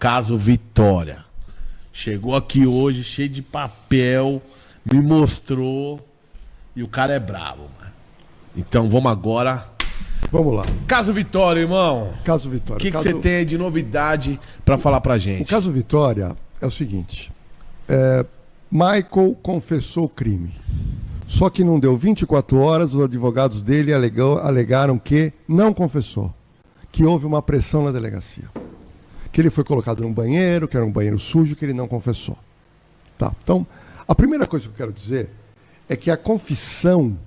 caso Vitória. Chegou aqui hoje, cheio de papel, me mostrou. E o cara é bravo, mano. Então vamos agora. Vamos lá. Caso Vitória, irmão. Caso Vitória. O que você tem aí de novidade pra falar pra gente? O caso Vitória é o seguinte. Michael confessou o crime. Só que não deu 24 horas, os advogados dele alegaram que não confessou. Que houve uma pressão na delegacia. Que ele foi colocado num banheiro, que era um banheiro sujo, que ele não confessou. Tá. Então, a primeira coisa que eu quero dizer é que a confissão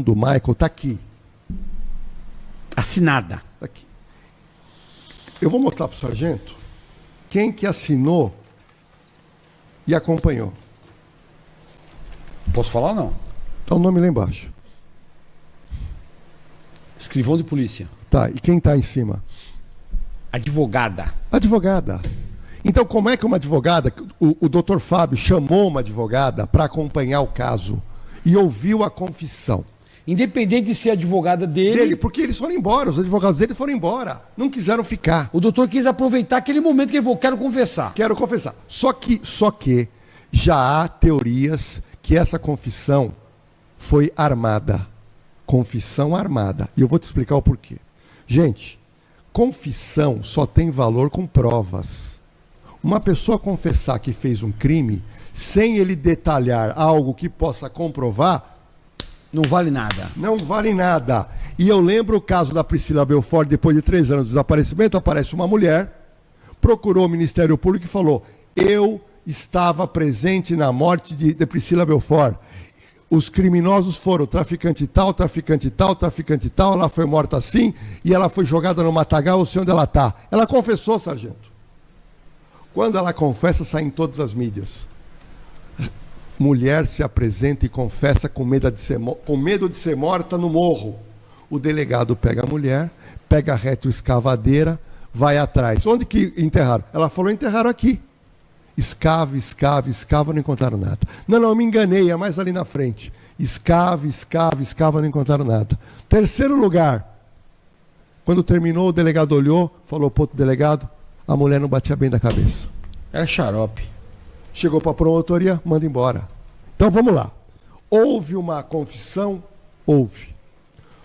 do Michael está aqui. Assinada. Tá aqui. Eu vou mostrar para o sargento quem que assinou e acompanhou. Posso falar ou não? Tá o nome lá embaixo. Escrivão de polícia. Tá, e quem está em cima? Advogada. Advogada. Então, como é que uma advogada, o doutor Fábio chamou uma advogada para acompanhar o caso e ouviu a confissão? Independente de ser advogada dele. Porque eles foram embora, os advogados dele foram embora, não quiseram ficar. O doutor quis aproveitar aquele momento que ele falou, quero confessar. Quero confessar. Só que já há teorias que essa confissão foi armada. Confissão armada. E eu vou te explicar o porquê. Gente, confissão só tem valor com provas. Uma pessoa confessar que fez um crime, sem ele detalhar algo que possa comprovar, não vale nada. Não vale nada. E eu lembro o caso da Priscila Belfort, depois de 3 anos de desaparecimento, aparece uma mulher, procurou o Ministério Público e falou, eu estava presente na morte de Priscila Belfort. Os criminosos foram traficante tal, traficante tal, traficante tal, ela foi morta assim, e ela foi jogada no matagal, eu sei onde ela está. Ela confessou, sargento. Quando ela confessa, sai em todas as mídias. Mulher se apresenta e confessa com medo de ser morta no morro. O delegado pega a mulher, pega a retroescavadeira, vai atrás. Onde que enterraram? Ela falou, enterraram aqui. Escava, não encontraram nada. Não, me enganei, é mais ali na frente. Escava, não encontraram nada. Terceiro lugar. Quando terminou, o delegado olhou, falou pro outro delegado, a mulher não batia bem da cabeça. Era xarope. Chegou para a promotoria, manda embora. Então vamos lá. Houve uma confissão? Houve.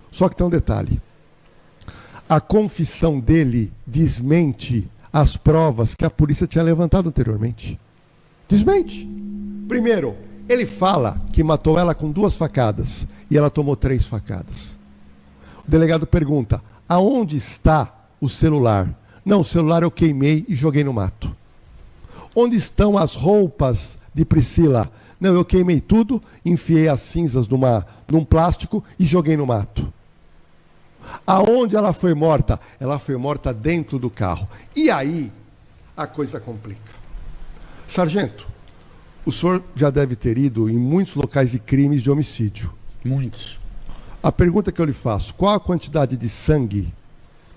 Só que tem um detalhe. A confissão dele desmente as provas que a polícia tinha levantado anteriormente. Desmente. Primeiro, ele fala que matou ela com 2 facadas e ela tomou 3 facadas. O delegado pergunta, aonde está o celular? Não, o celular eu queimei e joguei no mato. Onde estão as roupas de Priscila? Não, eu queimei tudo, enfiei as cinzas num plástico e joguei no mato. Aonde ela foi morta? Ela foi morta dentro do carro. E aí, a coisa complica. Sargento, o senhor já deve ter ido em muitos locais de crimes de homicídio. Muitos. A pergunta que eu lhe faço, qual a quantidade de sangue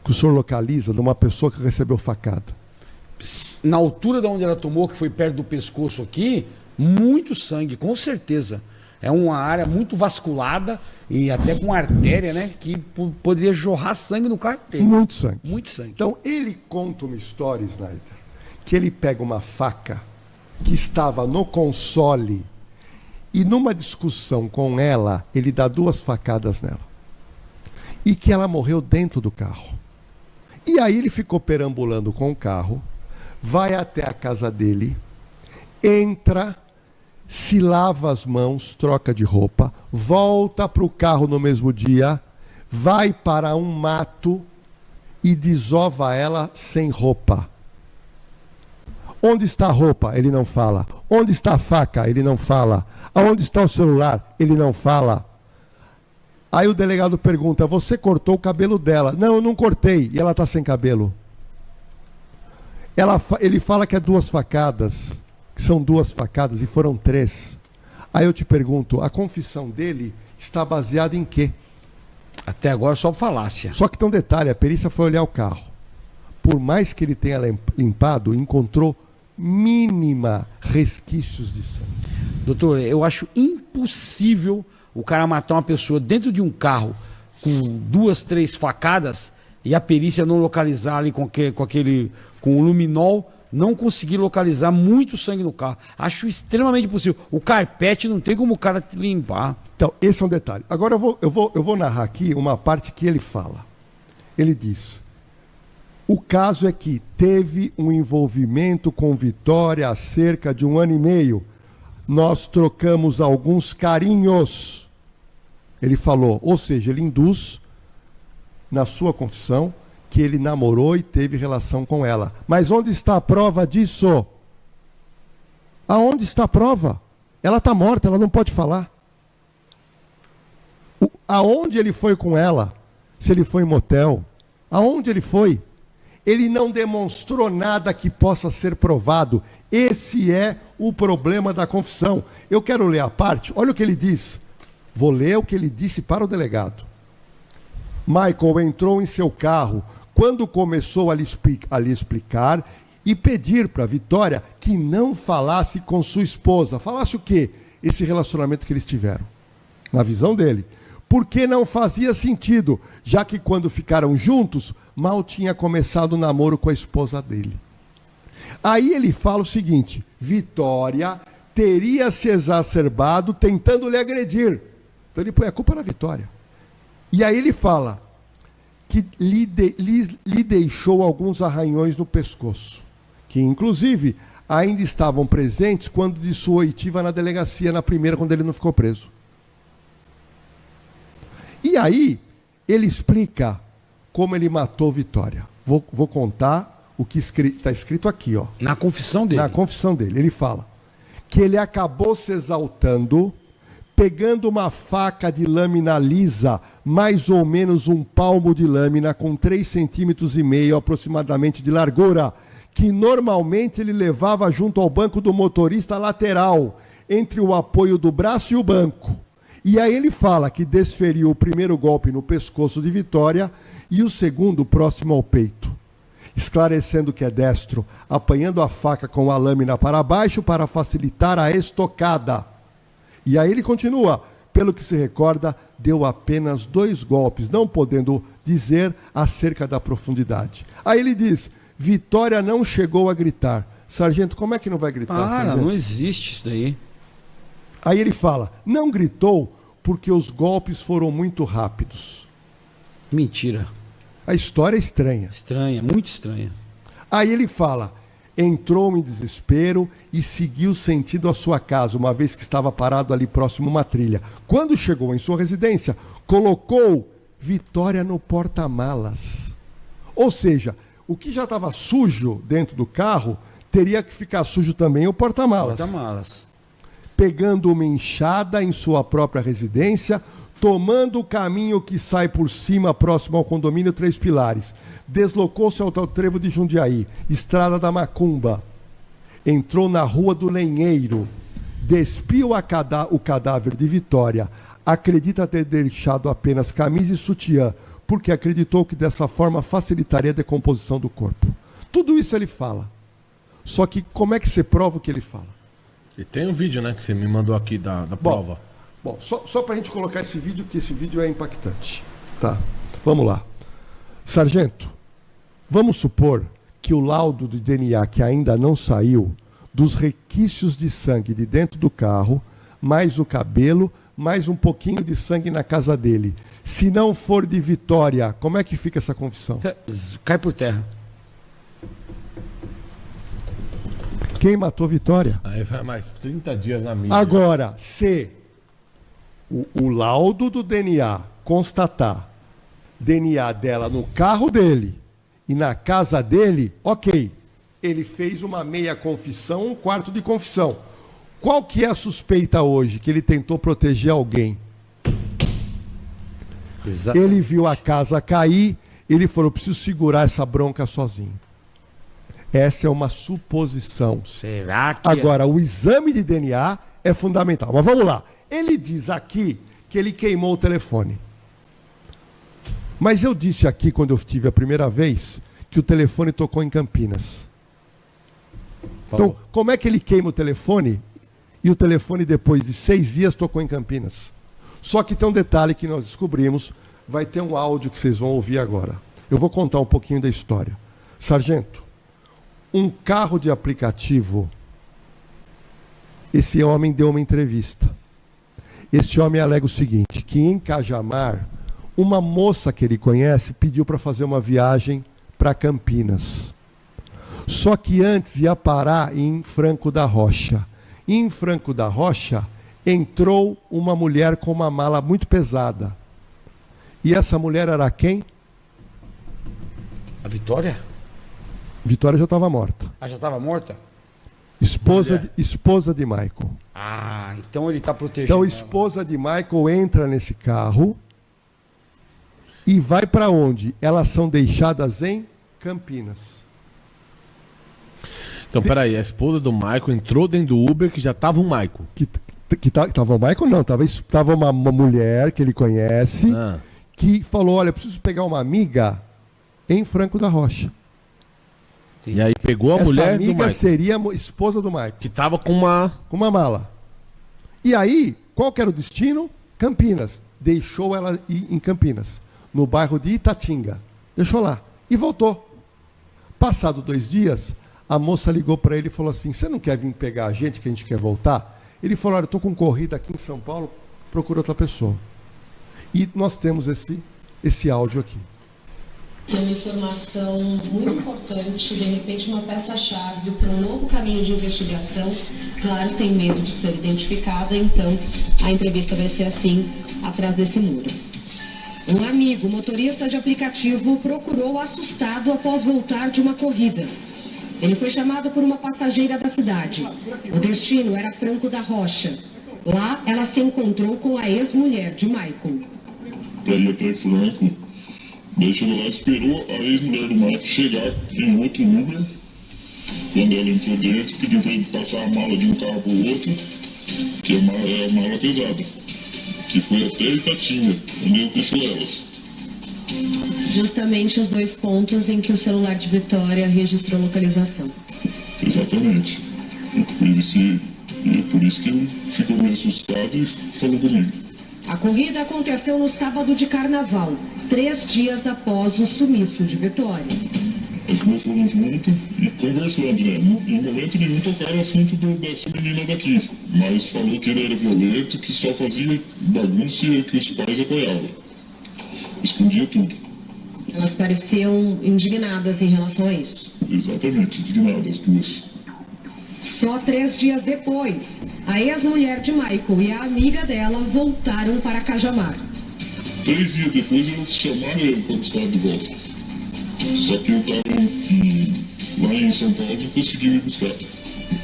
que o senhor localiza de uma pessoa que recebeu facada? Na altura de onde ela tomou, que foi perto do pescoço aqui, muito sangue, com certeza. É uma área muito vasculada e até com artéria, né? Que poderia jorrar sangue no carro inteiro. Muito sangue. Muito sangue. Então, ele conta uma história, Snyder, que ele pega uma faca que estava no console e numa discussão com ela, ele dá 2 facadas nela. E que ela morreu dentro do carro. E aí ele ficou perambulando com o carro, vai até a casa dele, entra, se lava as mãos, troca de roupa, volta para o carro no mesmo dia, vai para um mato e desova ela sem roupa. Onde está a roupa? Ele não fala. Onde está a faca? Ele não fala. Aonde está o celular? Ele não fala. Aí o delegado pergunta, você cortou o cabelo dela? Não, eu não cortei. E ela está sem cabelo. Ele fala que é 2 facadas, que são 2 facadas e foram 3. Aí eu te pergunto, a confissão dele está baseada em quê? Até agora só falácia. Só que tem um detalhe, a perícia foi olhar o carro. Por mais que ele tenha limpado, encontrou mínima resquícios de sangue. Doutor, eu acho impossível o cara matar uma pessoa dentro de um carro com 2, 3 facadas e a perícia não localizar ali com o luminol, não conseguir localizar muito sangue no carro. Acho extremamente possível. O carpete não tem como o cara limpar. Então, esse é um detalhe. Agora eu vou narrar aqui uma parte que ele fala. Ele diz: o caso é que teve um envolvimento com Vitória há cerca de 1 ano e meio. Nós trocamos alguns carinhos. Ele falou, ou seja, ele induz na sua confissão que ele namorou e teve relação com ela. Mas onde está a prova disso? Aonde está a prova? Ela está morta, ela não pode falar. Aonde ele foi com ela? Se ele foi em motel? Aonde ele foi? Ele não demonstrou nada que possa ser provado. Esse é o problema da confissão. Eu quero ler a parte, olha o que ele diz. Vou ler o que ele disse para o delegado. Michael entrou em seu carro quando começou a lhe explicar e pedir para Vitória que não falasse com sua esposa. Falasse o quê? Esse relacionamento que eles tiveram. Na visão dele. Porque não fazia sentido, já que quando ficaram juntos, mal tinha começado o namoro com a esposa dele. Aí ele fala o seguinte: Vitória teria se exacerbado tentando lhe agredir. Então ele põe a culpa na Vitória. E aí ele fala que lhe deixou alguns arranhões no pescoço, que inclusive ainda estavam presentes quando de sua oitiva na delegacia, na primeira, quando ele não ficou preso. E aí ele explica como ele matou Vitória. Vou contar o que está escrito aqui, ó. Na confissão dele. Na confissão dele. Ele fala que ele acabou se exaltando, pegando uma faca de lâmina lisa, mais ou menos um palmo de lâmina, com 3,5 centímetros aproximadamente de largura, que normalmente ele levava junto ao banco do motorista lateral, entre o apoio do braço e o banco. E aí ele fala que desferiu o primeiro golpe no pescoço de Vitória e o segundo próximo ao peito, esclarecendo que é destro, apanhando a faca com a lâmina para baixo para facilitar a estocada. E aí ele continua, pelo que se recorda, deu apenas 2 golpes, não podendo dizer acerca da profundidade. Aí ele diz, Vitória não chegou a gritar. Sargento, como é que não vai gritar, sargento? Não existe isso daí. Aí ele fala, não gritou porque os golpes foram muito rápidos. Mentira. A história é estranha. Estranha, muito estranha. Aí ele fala, entrou em desespero e seguiu sentido a sua casa, uma vez que estava parado ali próximo a uma trilha. Quando chegou em sua residência, colocou Vitória no porta-malas. Ou seja, o que já estava sujo dentro do carro, teria que ficar sujo também o porta-malas. Porta-malas. Pegando uma enxada em sua própria residência, tomando o caminho que sai por cima, próximo ao condomínio 3 Pilares. Deslocou-se ao trevo de Jundiaí, Estrada da Macumba. Entrou na Rua do Lenheiro. Despiu o cadáver de Vitória. Acredita ter deixado apenas camisa e sutiã, porque acreditou que dessa forma facilitaria a decomposição do corpo. Tudo isso ele fala. Só que como é que você prova o que ele fala? E tem um vídeo, né, que você me mandou aqui da prova. Bom, só para a gente colocar esse vídeo, que esse vídeo é impactante. Tá, vamos lá. Sargento, vamos supor que o laudo de DNA que ainda não saiu, dos requisitos de sangue de dentro do carro, mais o cabelo, mais um pouquinho de sangue na casa dele. Se não for de Vitória, como é que fica essa confissão? Cai por terra. Quem matou Vitória? Aí vai mais 30 dias na mídia. Agora, se o laudo do DNA constatar DNA dela no carro dele e na casa dele, ok. Ele fez uma meia confissão, um quarto de confissão. Qual que é a suspeita hoje? Que ele tentou proteger alguém. Exatamente. Ele viu a casa cair, ele falou, preciso segurar essa bronca sozinho. Essa é uma suposição. Será que... Agora, o exame de DNA é fundamental. Mas vamos lá. Ele diz aqui que ele queimou o telefone. Mas eu disse aqui, quando eu estive a primeira vez, que o telefone tocou em Campinas. Então, como é que ele queima o telefone e o telefone, depois de 6 dias, tocou em Campinas? Só que tem um detalhe que nós descobrimos, vai ter um áudio que vocês vão ouvir agora. Eu vou contar um pouquinho da história. Sargento, um carro de aplicativo, esse homem deu uma entrevista. Esse homem alega o seguinte, que em Cajamar, uma moça que ele conhece pediu para fazer uma viagem para Campinas. Só que antes ia parar em Franco da Rocha. E em Franco da Rocha entrou uma mulher com uma mala muito pesada. E essa mulher era quem? A Vitória? Vitória já estava morta. Ah, já estava morta? Esposa de Michael. Ah, então ele está protegendo. Então, a esposa de Michael entra nesse carro e vai para onde? Elas são deixadas em Campinas. Então, peraí, a esposa do Michael entrou dentro do Uber que já tava o Michael. Tava o Michael? Não, tava uma mulher que ele conhece que falou, olha, preciso pegar uma amiga em Franco da Rocha. E aí pegou a Essa mulher do amiga Michael. seria a esposa do Michael. Que tava com uma... Com uma mala. E aí, qual que era o destino? Campinas. Deixou ela ir em Campinas, no bairro de Itatinga. Deixou lá. E voltou. Passado 2 dias, a moça ligou para ele e falou assim, você não quer vir pegar a gente que a gente quer voltar? Ele falou, olha, eu estou com corrida aqui em São Paulo, procura outra pessoa. E nós temos esse áudio aqui. Tem uma informação muito importante, de repente uma peça-chave para um novo caminho de investigação. Claro, tem medo de ser identificada, então a entrevista vai ser assim, atrás desse muro. Um amigo, motorista de aplicativo, procurou assustado após voltar de uma corrida. Ele foi chamado por uma passageira da cidade. O destino era Franco da Rocha. Lá, ela se encontrou com a ex-mulher de Michael. Para ir até Franco, daí chegou lá, esperou a ex-mulher do Michael chegar em outro Uber. Quando ela entrou dentro, pediu para ele passar a mala de um carro para o outro, que é a mala pesada, que foi até Itatinga, onde ele deixou elas. Justamente os 2 pontos em que o celular de Vitória registrou localização. Exatamente. Por isso que ele ficou meio assustado e falou comigo. A corrida aconteceu no sábado de carnaval, 3 dias após o sumiço de Vitória. As duas foram juntas e conversando, né? Em momento nenhum tocaram o assunto dessa menina daqui, mas falou que ele era violento, que só fazia bagunça e que os pais apoiavam. Escondia tudo. Elas pareciam indignadas em relação a isso. Exatamente, indignadas as duas. Só 3 dias depois, a ex-mulher de Michael e a amiga dela voltaram para Cajamar. 3 dias depois elas chamaram ele para buscar de volta. Só que eu estava lá em São Paulo e não consegui me buscar.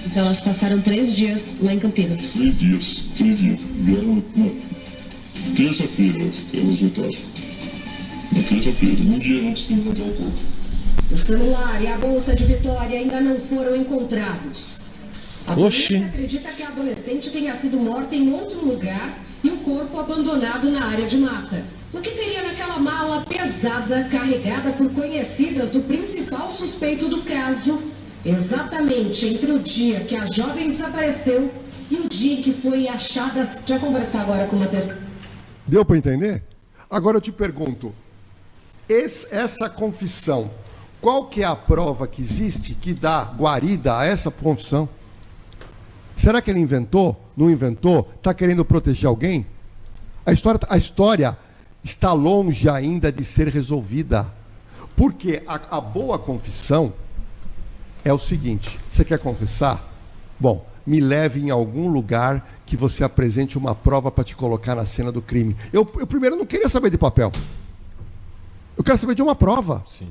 Então elas passaram 3 dias lá em Campinas. 3 dias. Vieram na terça-feira, elas voltaram. Na terça-feira, um dia antes de encontrar o corpo. O celular e a bolsa de Vitória ainda não foram encontrados. A polícia acredita que a adolescente tenha sido morta em outro lugar e o corpo abandonado na área de mata. O que teria naquela mala pesada carregada por conhecidas do principal suspeito do caso, exatamente entre o dia que a jovem desapareceu e o dia em que foi achada... Deixa eu conversar agora com o Matheus. Deu para entender? Agora eu te pergunto, essa confissão, qual que é a prova que existe que dá guarida a essa confissão? Será que ele inventou? Não inventou? Está querendo proteger alguém? A história está longe ainda de ser resolvida. Porque a boa confissão é o seguinte: você quer confessar? Bom, me leve em algum lugar que você apresente uma prova para te colocar na cena do crime. Eu primeiro não queria saber de papel. Eu quero saber de uma prova. Sim.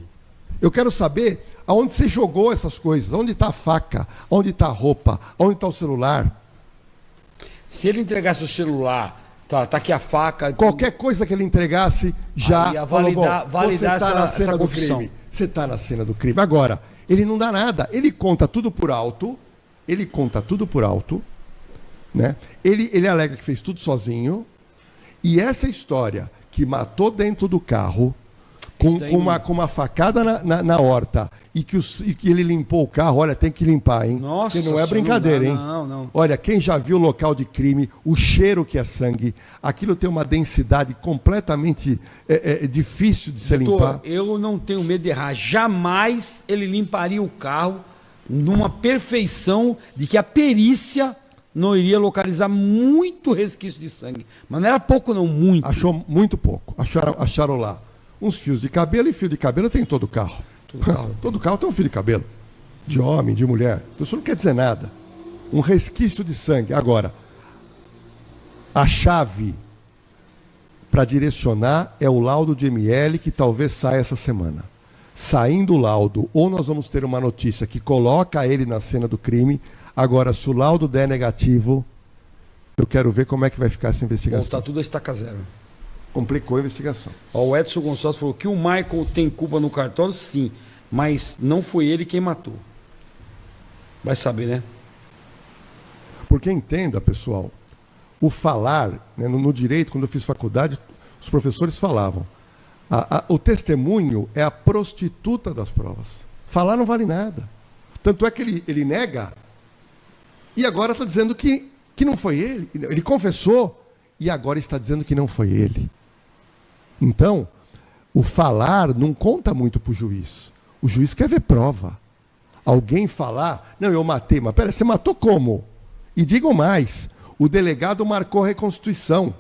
Eu quero saber aonde você jogou essas coisas, onde está a faca, onde está a roupa, onde está o celular. Se ele entregasse o celular, tá aqui a faca... Qualquer coisa que ele entregasse, já ia validar você está na cena do confissão. crime. Você está na cena do crime. Agora, ele não dá nada. Ele conta tudo por alto. Né? Ele alega que fez tudo sozinho. E essa história que matou dentro do carro... com uma facada na horta e que ele limpou o carro, olha, tem que limpar, hein? Nossa, porque não é brincadeira, hein? Não. Olha, quem já viu o local de crime, o cheiro que é sangue, aquilo tem uma densidade completamente difícil de se limpar. Eu não tenho medo de errar. Jamais ele limparia o carro numa perfeição de que a perícia não iria localizar muito resquício de sangue. Mas não era pouco, não, muito. Achou muito pouco. Acharam lá uns fios de cabelo, e fio de cabelo tem em todo carro. Todo carro tem um fio de cabelo. De homem, de mulher. Então isso não quer dizer nada. Um resquício de sangue. Agora, a chave para direcionar é o laudo de ML que talvez saia essa semana. Saindo o laudo, ou nós vamos ter uma notícia que coloca ele na cena do crime. Agora, se o laudo der negativo, eu quero ver como é que vai ficar essa investigação. Voltar tudo a estaca zero. Complicou a investigação. Ó, o Edson Gonçalves falou que o Michael tem culpa no cartório, sim, mas não foi ele quem matou. Vai saber, né? Porque entenda, pessoal, o falar, né, no direito, quando eu fiz faculdade, os professores falavam, o testemunho é a prostituta das provas. Falar não vale nada. Tanto é que ele nega e agora está dizendo que não foi ele. Ele confessou e agora está dizendo que não foi ele. Então, o falar não conta muito para o juiz. O juiz quer ver prova. Alguém falar, não, eu matei, mas pera, você matou como? E digam mais, o delegado marcou a reconstituição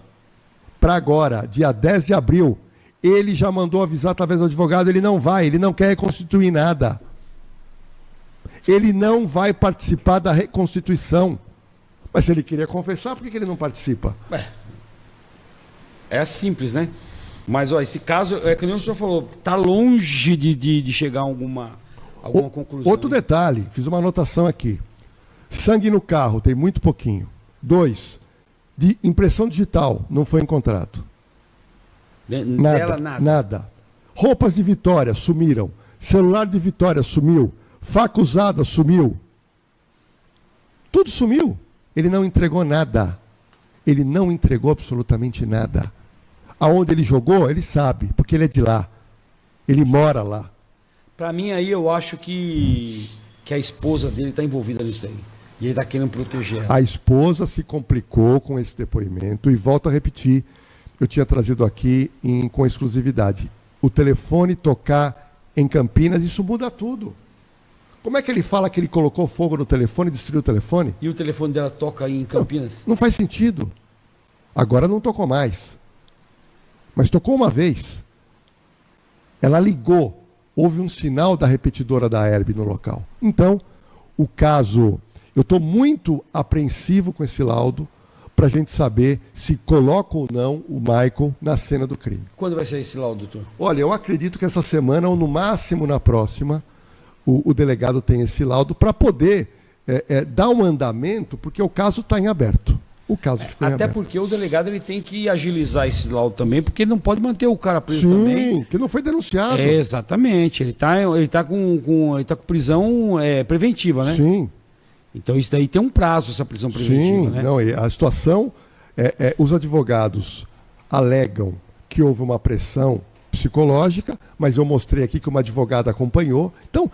para agora, dia 10 de abril. Ele já mandou avisar através do advogado, ele não quer reconstituir nada. Ele não vai participar da reconstituição. Mas se ele queria confessar, por que ele não participa? É simples, né? Mas, ó, esse caso, é que nem o senhor falou, tá longe de chegar a alguma conclusão. Outro detalhe, fiz uma anotação aqui. Sangue no carro, tem muito pouquinho. 2, de impressão digital, não foi encontrado. Nada. Roupas de Vitória, sumiram. Celular de Vitória, sumiu. Faca usada, sumiu. Tudo sumiu. Ele não entregou nada. Ele não entregou absolutamente nada. Aonde ele jogou, ele sabe, porque ele é de lá. Ele mora lá. Para mim, aí, eu acho que a esposa dele está envolvida nisso aí. E ele está querendo proteger ela. A esposa se complicou com esse depoimento. E volto a repetir, eu tinha trazido aqui com exclusividade. O telefone tocar em Campinas, isso muda tudo. Como é que ele fala que ele colocou fogo no telefone e destruiu o telefone? E o telefone dela toca aí em Campinas? Não faz sentido. Agora não tocou mais. Mas tocou uma vez. Ela ligou. Houve um sinal da repetidora da Herb no local. Então, o caso... Eu estou muito apreensivo com esse laudo para a gente saber se coloca ou não o Michael na cena do crime. Quando vai sair esse laudo, doutor? Olha, eu acredito que essa semana, ou no máximo na próxima, o delegado tem esse laudo para poder dar um andamento, porque o caso está em aberto. O caso ficou em até aberto. porque o delegado ele tem que agilizar esse laudo também, porque ele não pode manter o cara preso também. Sim, que não foi denunciado. Exatamente. Ele tá com prisão preventiva, né? Sim. Então isso daí tem um prazo, essa prisão preventiva, Sim, né? não, a situação, os advogados alegam que houve uma pressão psicológica, mas eu mostrei aqui que uma advogada acompanhou. Então,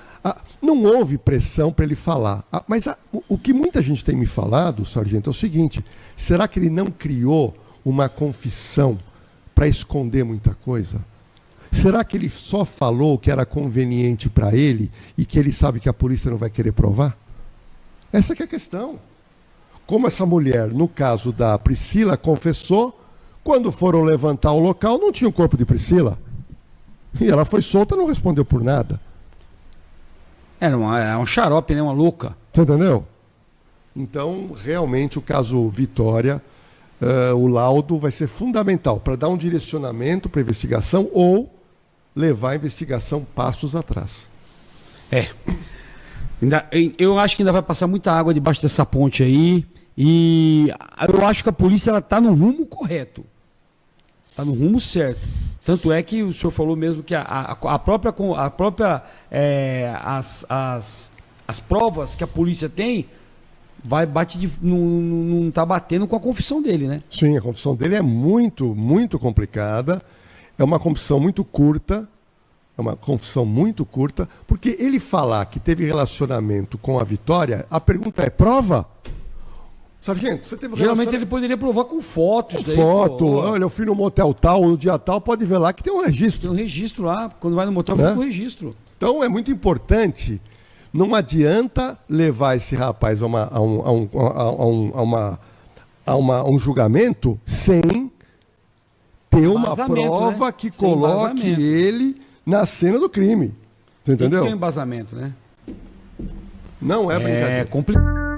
não houve pressão para ele falar. Mas o que muita gente tem me falado, sargento, é o seguinte, será que ele não criou uma confissão para esconder muita coisa? Será que ele só falou que era conveniente para ele e que ele sabe que a polícia não vai querer provar? Essa que é a questão. Como essa mulher, no caso da Priscila, confessou, quando foram levantar o local, não tinha o corpo de Priscila. E ela foi solta, não respondeu por nada. É um xarope, né? Uma louca. Você entendeu? Então, realmente, o caso Vitória, o laudo vai ser fundamental para dar um direcionamento para a investigação ou levar a investigação passos atrás. Eu acho que ainda vai passar muita água debaixo dessa ponte aí. E eu acho que a polícia está no rumo correto. Está no rumo certo. Tanto é que o senhor falou mesmo que as provas que a polícia tem não está batendo com a confissão dele, né? Sim, a confissão dele é muito, muito complicada. É uma confissão muito curta. é uma confissão muito curta, porque ele falar que teve relacionamento com a Vitória, a pergunta é, prova? Sargento, você teve Geralmente ele poderia provar com fotos. Daí, foto, pô, olha, eu fui no motel tal, no dia tal, pode ver lá que tem um registro. tem um registro lá. Quando vai no motel, fica com o registro. Então é muito importante, não adianta levar esse rapaz a um julgamento sem ter uma Embasamento, prova né? que Sem coloque embasamento. ele na cena do crime. Você Tem que entendeu? ter um embasamento, né? Não é brincadeira. É complicado.